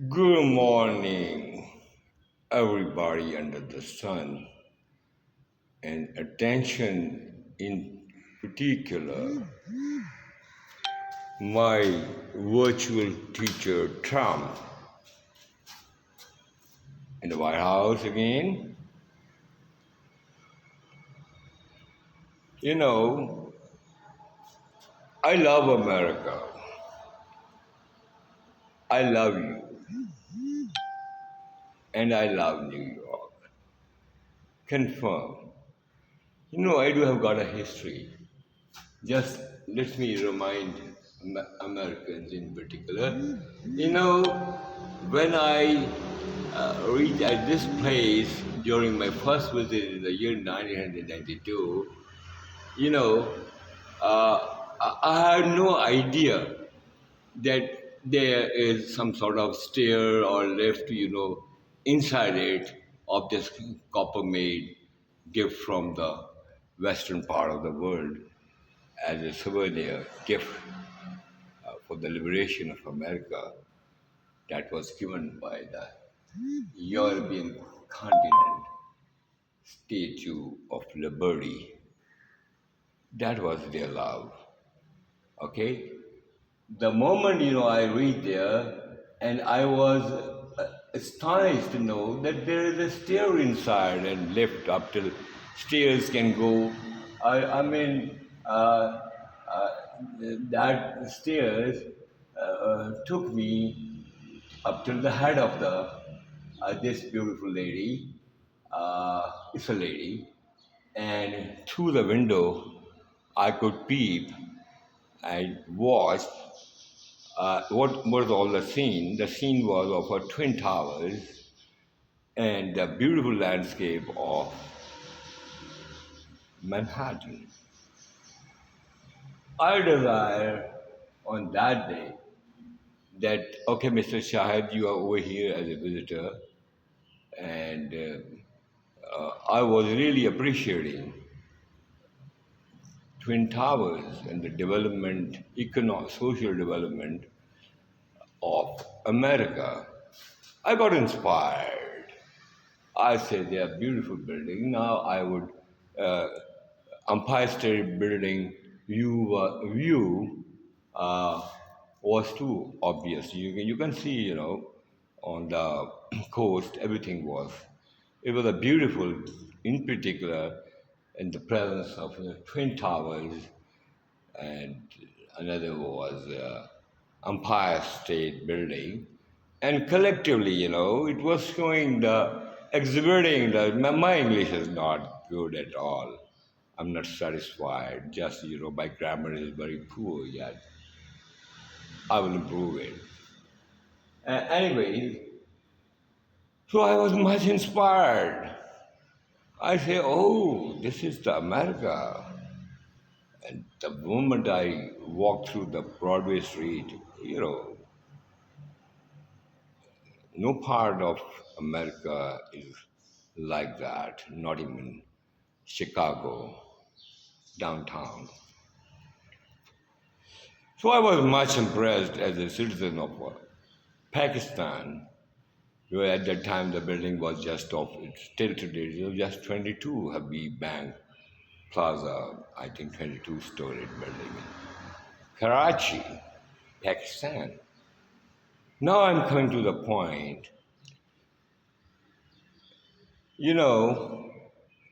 Good morning, everybody under the sun, and attention in particular, my virtual teacher Trump in the White House again. You know, I love America. I love you, and I love New York. Confirm. I do have got a history. Just let me remind Americans in particular. When I reached at this place during my first visit in the year 1992, you know, uh, I had no idea that there is some sort of stair or lift, inside it of this copper-made gift from the western part of the world as a souvenir gift for the liberation of America that was given by the European continent Statue of Liberty. That was their love. Okay? The moment, I reached there and I was astonished to know that there is a stair inside and lift up till stairs can go. I mean, uh, that stairs took me up till the head of the this beautiful lady. It's a lady, and through the window I could peep and watch what was all the scene. The scene was of her twin towers and the beautiful landscape of Manhattan. I desire on that day that, okay, Mr. Shahid, you are over here as a visitor, and I was really appreciating Twin Towers and the development, economic, social development of America. I got inspired. I said they are beautiful buildings. Now I would uh, Empire State Building view uh, was too obvious. You can see, on the coast, everything was. It was a beautiful, in particular, in the presence of the Twin Towers, and another was Empire State Building. And collectively, it was showing exhibiting my English is not good at all. I'm not satisfied. Just, my grammar is very poor yet. I will improve it. Anyway, so I was much inspired. I say, oh, this is the America. And the moment I walked through the Broadway street, no part of America is like that, not even Chicago, downtown. So I was much impressed as a citizen of Pakistan, where at that time the building was just off, still today, it was just 22 Habib Bank Plaza, I think 22-story building in Karachi, Pakistan. Now I'm coming to the point.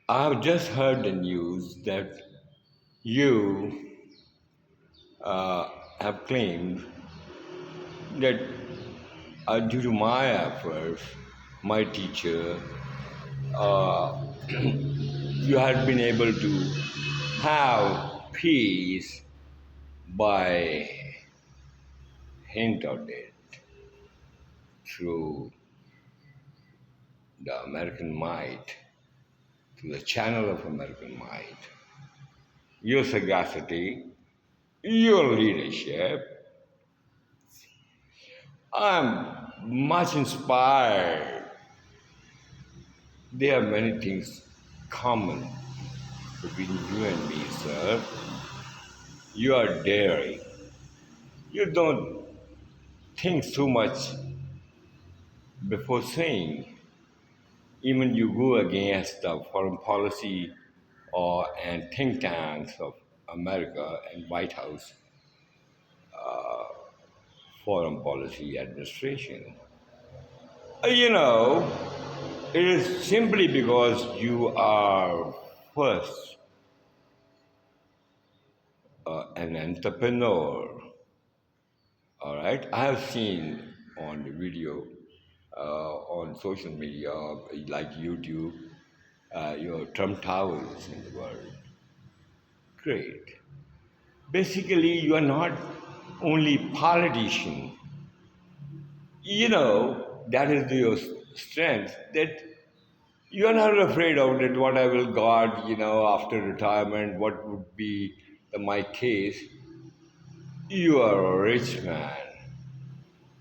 I've just heard the news that you uh, have claimed that due to my efforts, my teacher, uh, you had been able to have peace by hint of it through the American might, through the channel of American might, your sagacity, your leadership. I'm much inspired. There are many things common between you and me, sir. You are daring. You don't think too much before saying, even you go against the foreign policy or and think tanks of America and White House foreign policy administration. You know, it is simply because you are first an entrepreneur. All right, I have seen on the video, on social media like YouTube, your Trump Towers in the world. Great. Basically, you are not only politician. You know that is your strength. That you are not afraid of that. What I will guard, after retirement, what would be my case? You are a rich man,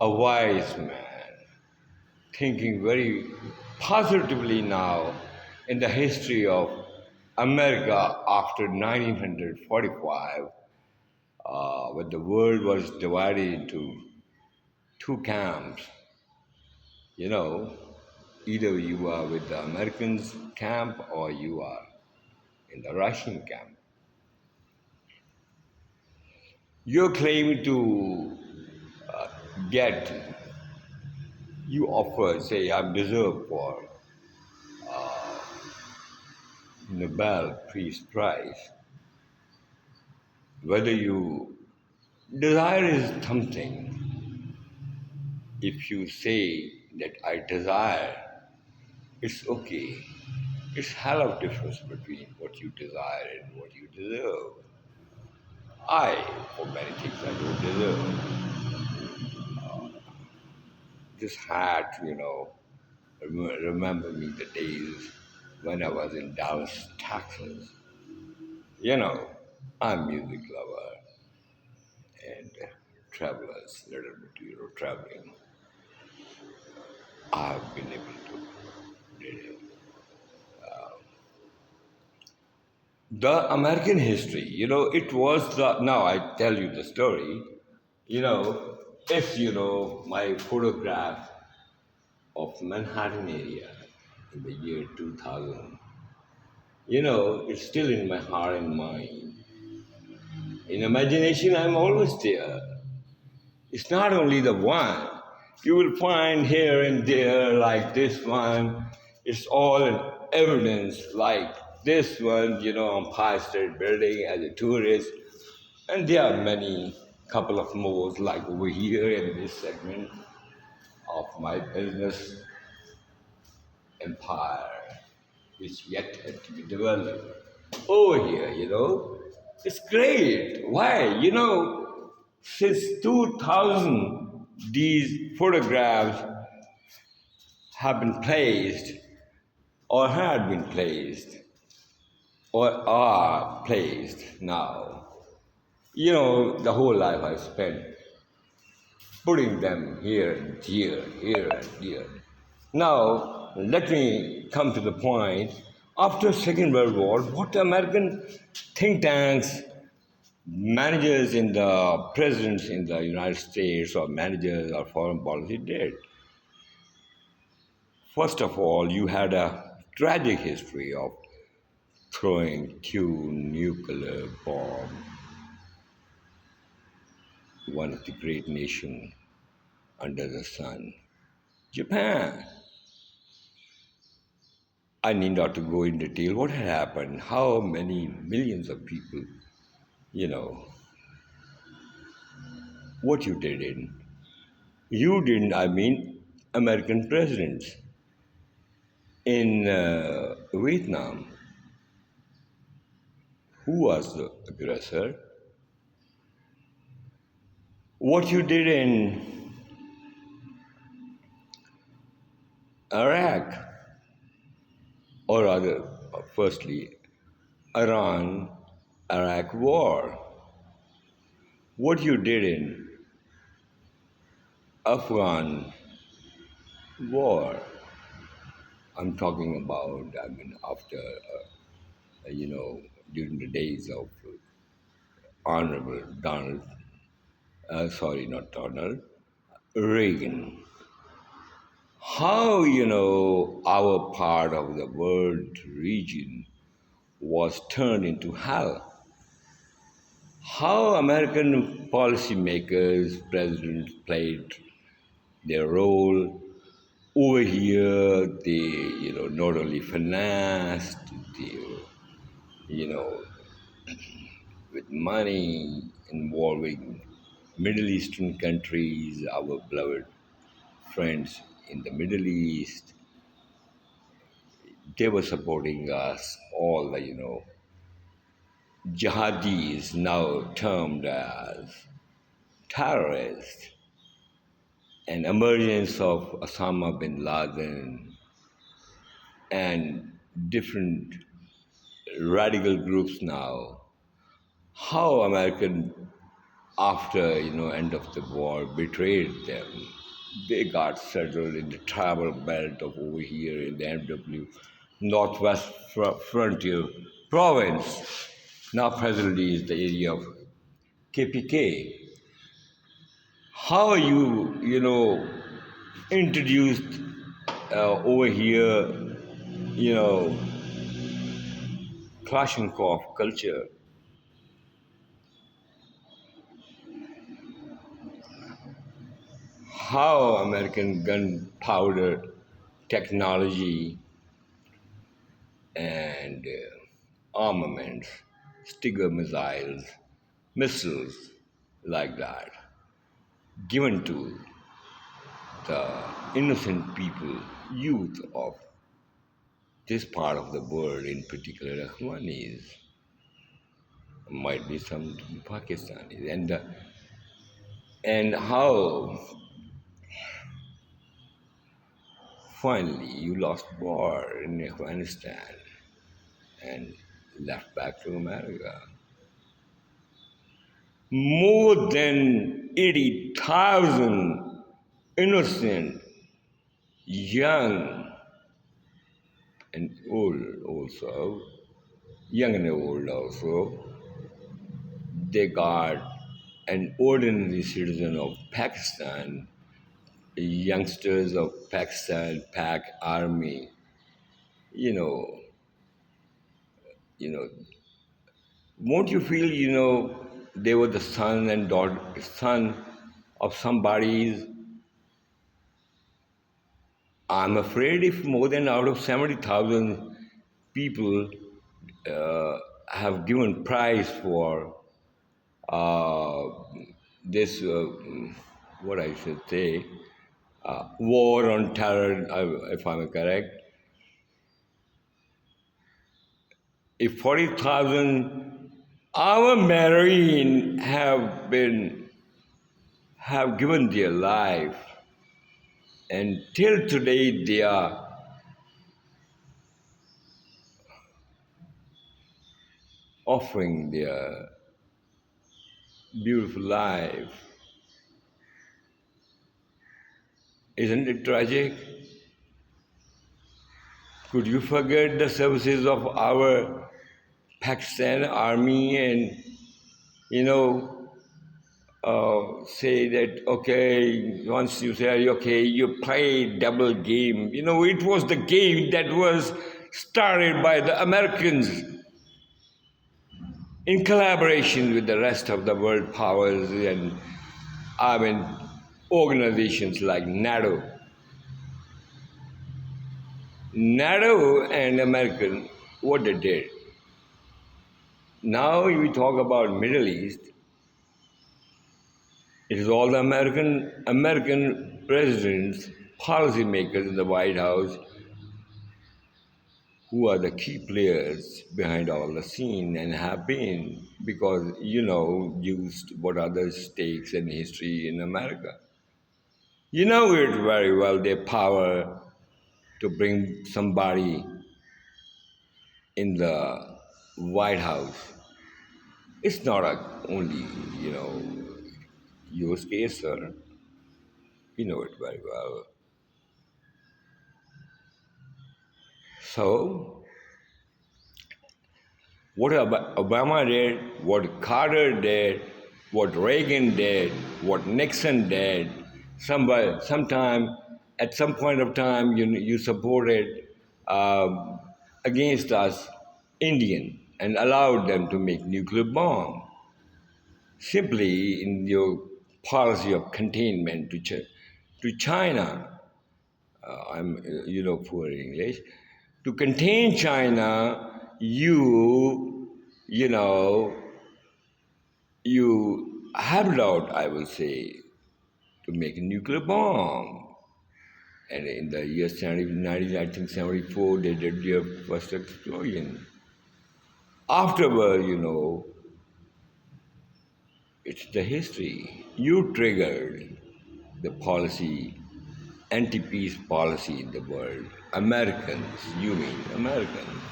a wise man, thinking very positively now in the history of America after 1945, when the world was divided into two camps. You know, either you are with the Americans camp or you are in the Russian camp. You're claiming to get, you offer, say, I'm deserved for Nobel Peace Prize. Whether you desire is something, if you say that I desire, it's okay. It's hell of difference between what you desire and what you deserve. I, for many things, I don't deserve. Just had, remember me the days when I was in Dallas, Texas. You know, I'm music lover and travelers, little bit, traveling. I've been able to did it. The American history, it was now I tell you the story, you know, if my photograph of Manhattan area in the year 2000, it's still in my heart and mind. In imagination, I'm always there. It's not only the one. You will find here and there, like this one, it's all in evidence, like this one, Empire State Building as a tourist. And there are many, couple of more, like over here in this segment of my business empire, which yet had to be developed. Over here, it's great. Why? Since 2000, these photographs have been placed, or had been placed, or are placed now. The whole life I spent putting them here and here and here. Now, let me come to the point. After Second World War, what the American think tanks, managers in the presidents in the United States or managers or foreign policy did? First of all, you had a tragic history of throwing two nuclear bombs, one of the great nations under the sun, Japan. I need not to go in detail what had happened, how many millions of people, you know, what you did in. You didn't, I mean, American presidents in Vietnam. Who was the aggressor? What you did in Iraq, or rather, firstly, Iran Iraq war. What you did in Afghan war. I'm talking about, after, during the days of Honorable Donald, sorry, not Donald, Reagan. how, our part of the world region was turned into hell. How American policymakers, presidents played their role over here. They, not only financed, they, you know, with money involving Middle Eastern countries, our beloved friends in the Middle East, they were supporting us. All the, jihadis, now termed as terrorists, and emergence of Osama bin Laden and different radical groups now. How American, after end of the war, betrayed them. They got settled in the tribal belt of over here in the MW Northwest Frontier Province. Now presently is the area of KPK. How you introduced over here, you know, Kalashnikov culture. How American gunpowder technology and armaments, Stinger missiles like that, given to the innocent people, youth of this part of the world, in particular Afghanis, might be some Pakistanis, and how finally you lost war in Afghanistan and left back to America. More than 80,000 innocent, young and old also, young and old also, they got an ordinary citizen of Pakistan, youngsters of Pakistan, Pak Army, you know, you know, won't you feel, they were the son and daughter, son of somebody's. I'm afraid if more than out of 70,000 people have given prize for uh, this, what I should say, war on terror, if I'm correct, if 40,000 our Marine have given their life, and till today they are offering their beautiful life. Isn't it tragic? Could you forget the services of our Pakistan army and, say that, okay, once you say, okay, you play double game. It was the game that was started by the Americans in collaboration with the rest of the world powers and, organizations like NATO. NATO and American, what they did. Now we talk about Middle East. It is all the American presidents, policymakers in the White House who are the key players behind all the scene and have been because used what are the stakes and history in America. You know it very well, their power to bring somebody in the White House. It's not only, your case, sir. You know it very well. So, what Obama did, what Carter did, what Reagan did, what Nixon did, sometime at some point of time, you supported uh, against us Indian and allowed them to make nuclear bomb simply in your policy of containment to China. Poor English. To contain China, you know, you have out, I will say, to make a nuclear bomb. And in the year 19, I think 74, they did their first explosion. Afterward, it's the history. You triggered the policy, anti-peace policy in the world. Americans, you mean Americans,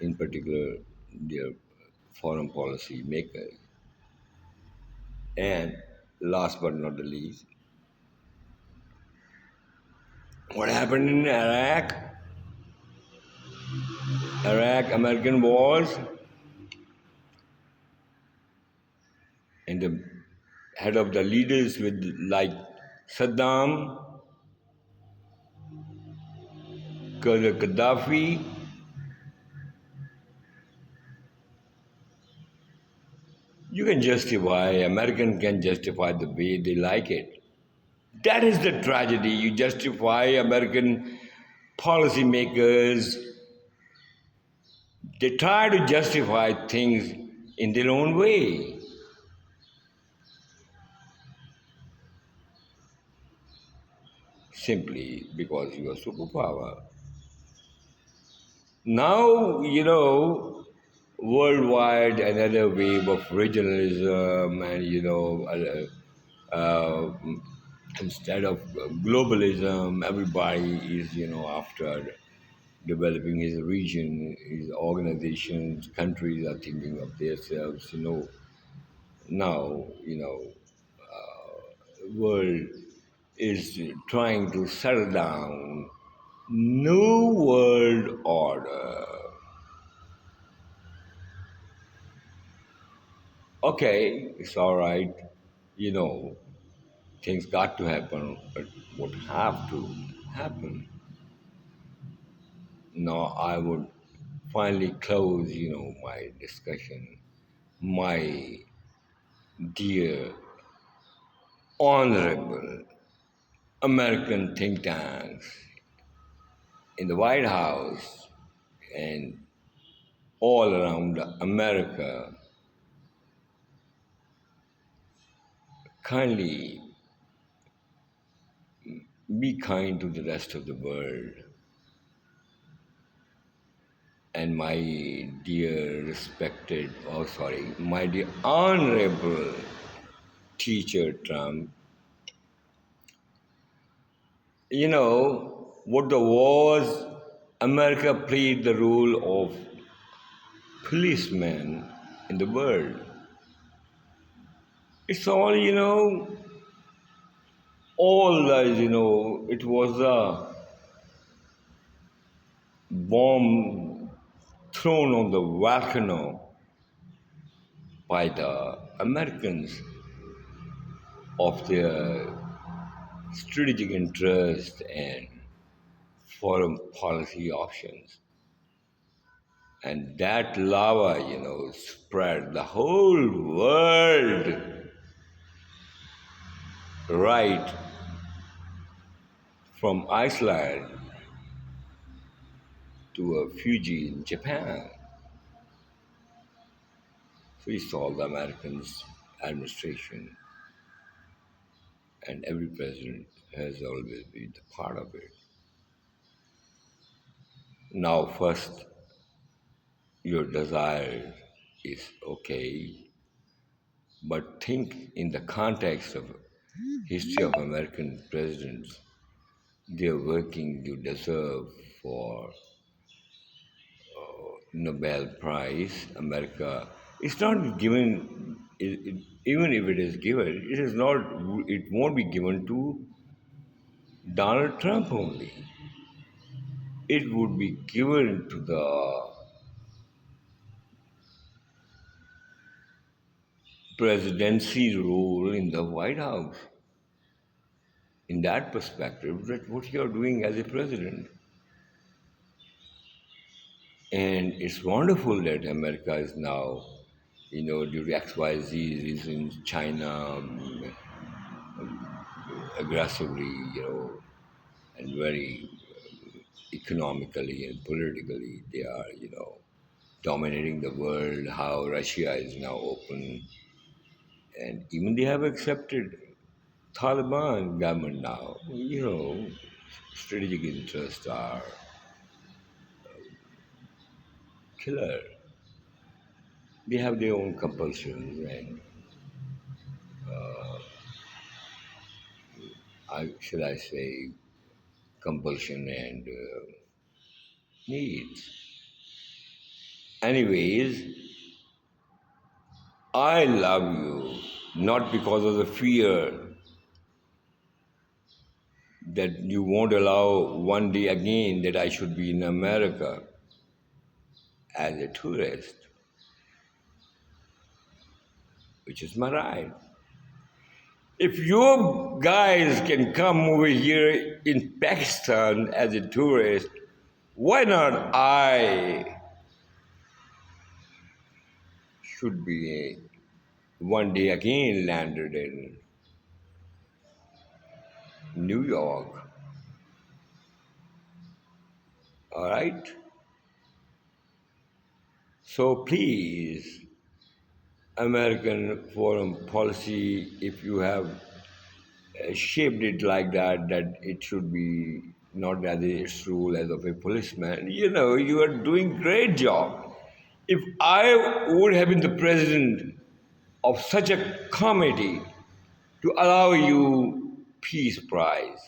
in particular, their foreign policy makers. And last but not the least, what happened in Iraq? Iraq, American wars, and the head of the leaders with like Saddam, Gaddafi, you can justify, American can justify the way they like it. That is the tragedy. You justify American policymakers, they try to justify things in their own way. Simply because you are superpower. Now, worldwide another wave of regionalism and, instead of globalism, everybody is, after developing his region, his organizations, countries are thinking of themselves, now, world is trying to settle down new world order. Okay, it's all right. You know, things got to happen, but what have to happen. Now I would finally close, my discussion. My dear, honorable American think tanks in the White House and all around America, kindly be kind to the rest of the world. And my dear respected, my dear honorable teacher Trump, what the wars, America played the role of policeman in the world. It's all, it was a bomb thrown on the volcano by the Americans of their strategic interest and foreign policy options. And that lava, spread the whole world, right from Iceland to Fuji in Japan. So we saw the Americans' administration, and every president has always been a part of it. Now, first, your desire is okay, but think in the context of history of American presidents. They're working to deserve for Nobel Prize. America, it's not given. Even if it is given, it is not. It won't be given to Donald Trump only. It would be given to the presidency role in the White House. in that perspective that what you're doing as a president. And it's wonderful that America is now, due to XYZ reasons, China aggressively, and very economically and politically, they are, dominating the world, how Russia is now open. And even they have accepted Taliban government now. Strategic interests are killer. They have their own compulsions and should I say compulsion and needs. Anyways, I love you not because of the fear that you won't allow one day again that I should be in America as a tourist, which is my right. If you guys can come over here in Pakistan as a tourist, why not I should be one day again landed in New York? All right? So please, American foreign policy, if you have shaped it like that, that it should be not as its rule as of a policeman, you are doing great job. If I would have been the president of such a committee to allow you peace prize,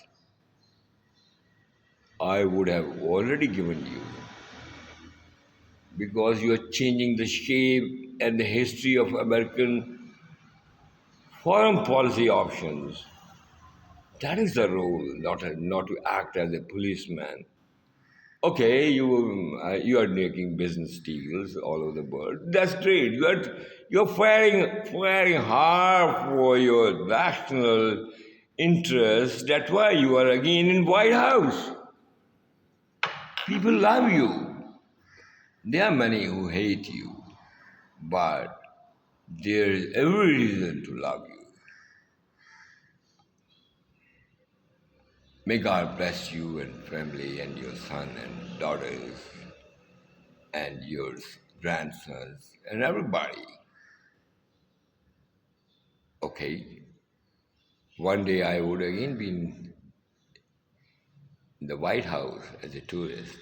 I would have already given you because you are changing the shape and the history of American foreign policy options. That is the role, not to act as a policeman. Okay, you are making business deals all over the world. That's great. You're fighting hard for your national interests. That's why you are again in White House. People love you. There are many who hate you, but there is every reason to love you. May God bless you and family and your son and daughters and your grandsons and everybody. Okay, one day I would again be in the White House as a tourist.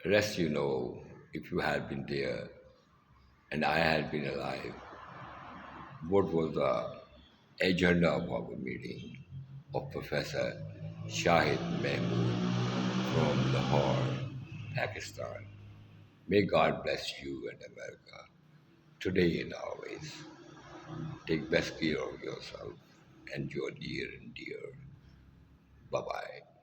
Rest if you had been there and I had been alive, what was the agenda of our meeting of Professor Shahid Mahmood from Lahore, Pakistan. May God bless you and America today and always. Take best care of yourself and your near and dear. Bye bye.